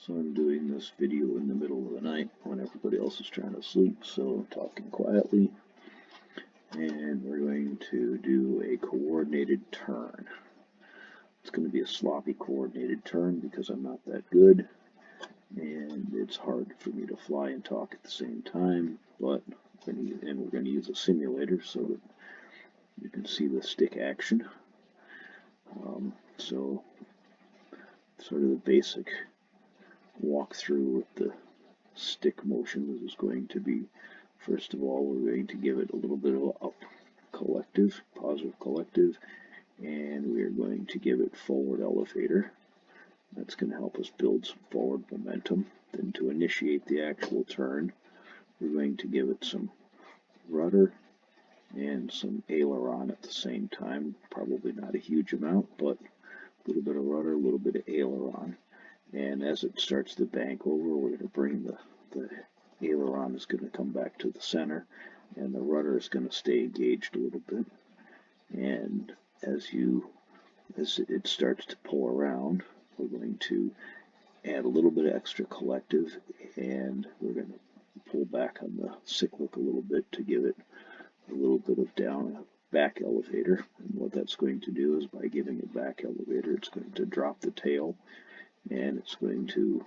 So I'm doing this video in the middle of the night when everybody else is trying to sleep, so I'm talking quietly. And we're going to do a coordinated turn. It's going to be a sloppy coordinated turn because I'm not that good, and it's hard for me to fly and talk at the same time, but we're going to use a simulator so that you can see the stick action. So sort of the basic walkthrough with the stick motion is going to be, first of all, we're going to give it a little bit of an up collective, positive collective, and we are going to give it forward elevator. That's going to help us build some forward momentum. Then to initiate the actual turn, we're going to give it some rudder and some aileron at the same time. Probably not a huge amount, but a little bit of rudder, a little bit of aileron. And as it starts to bank over, we're going to bring the aileron is going to come back to the center, and the rudder is going to stay engaged a little bit. And as it starts to pull around, we're going to add a little bit of extra collective, and we're going to pull back on the cyclic a little bit to give it a little bit of back elevator. And what that's going to do is, by giving it back elevator, it's going to drop the tail, and it's going to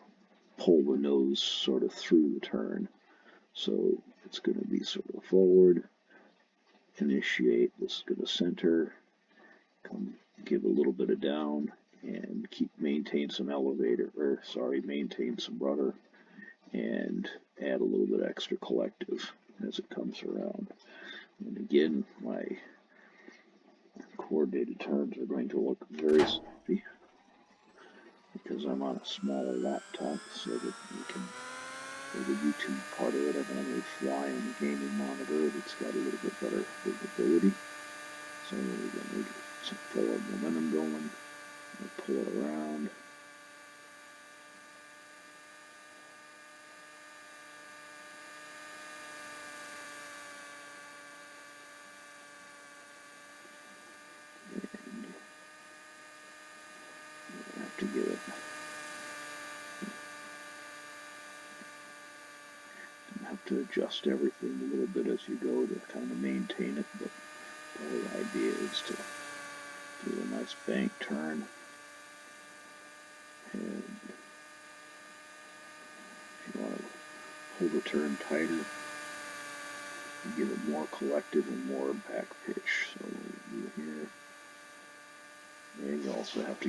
pull the nose sort of through the turn. So it's going to be sort of forward, initiate, this is going to center, come give a little bit of down, and maintain some rudder, and add a little bit extra collective as it comes around. And again, my coordinated turns are going to look very sloppy because I'm on a smaller laptop, so that you can, for the YouTube part of it, I'm only flying a gaming monitor that's got a little bit better visibility. So we're going to get some forward momentum going, we'll pull it around. And I have to get it. You have to adjust everything a little bit as you go to kind of maintain it, but the whole idea is to do a nice bank turn. And if you want to hold the turn tighter, you give it more collective and more back pitch. So we'll do here. And you also have to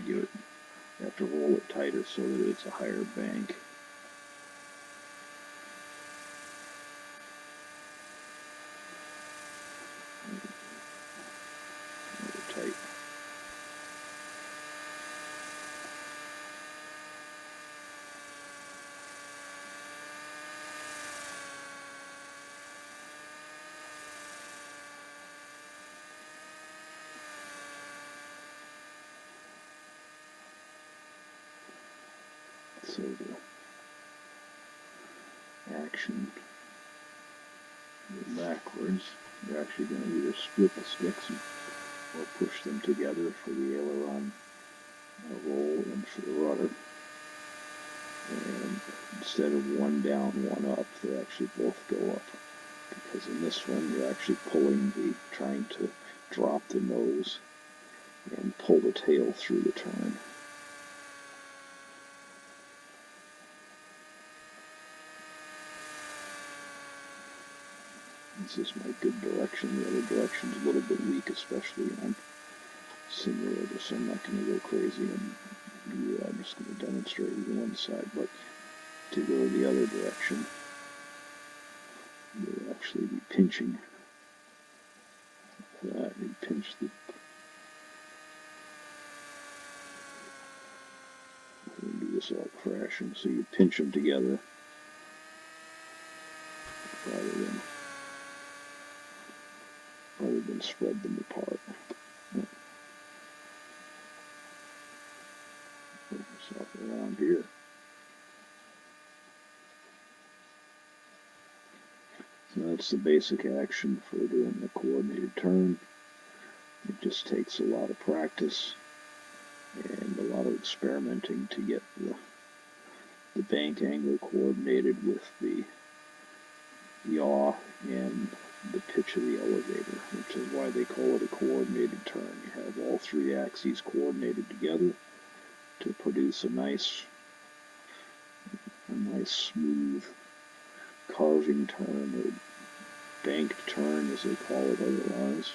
roll it tighter so that it's a higher bank. Tight. So the action backwards, you're actually going to either split the sticks or push them together for the aileron roll and for the rudder. And instead of one down, one up, they actually both go up. Because in this one, you're actually trying to drop the nose and pull the tail through the turn. This is my good direction. The other direction is a little bit weak, especially on simulator, so I'm not going to go crazy and do that. I'm just going to demonstrate with one side, but to go the other direction, you'll actually be pinching that. You pinch the and do this all crashing, so you pinch them together rather than spread them apart. Put myself around here. So that's the basic action for doing the coordinated turn. It just takes a lot of practice and a lot of experimenting to get the the bank angle coordinated with the yaw and the pitch of the elevator, which is why they call it a coordinated turn. You have all three axes coordinated together to produce a nice smooth carving turn, or banked turn as they call it otherwise.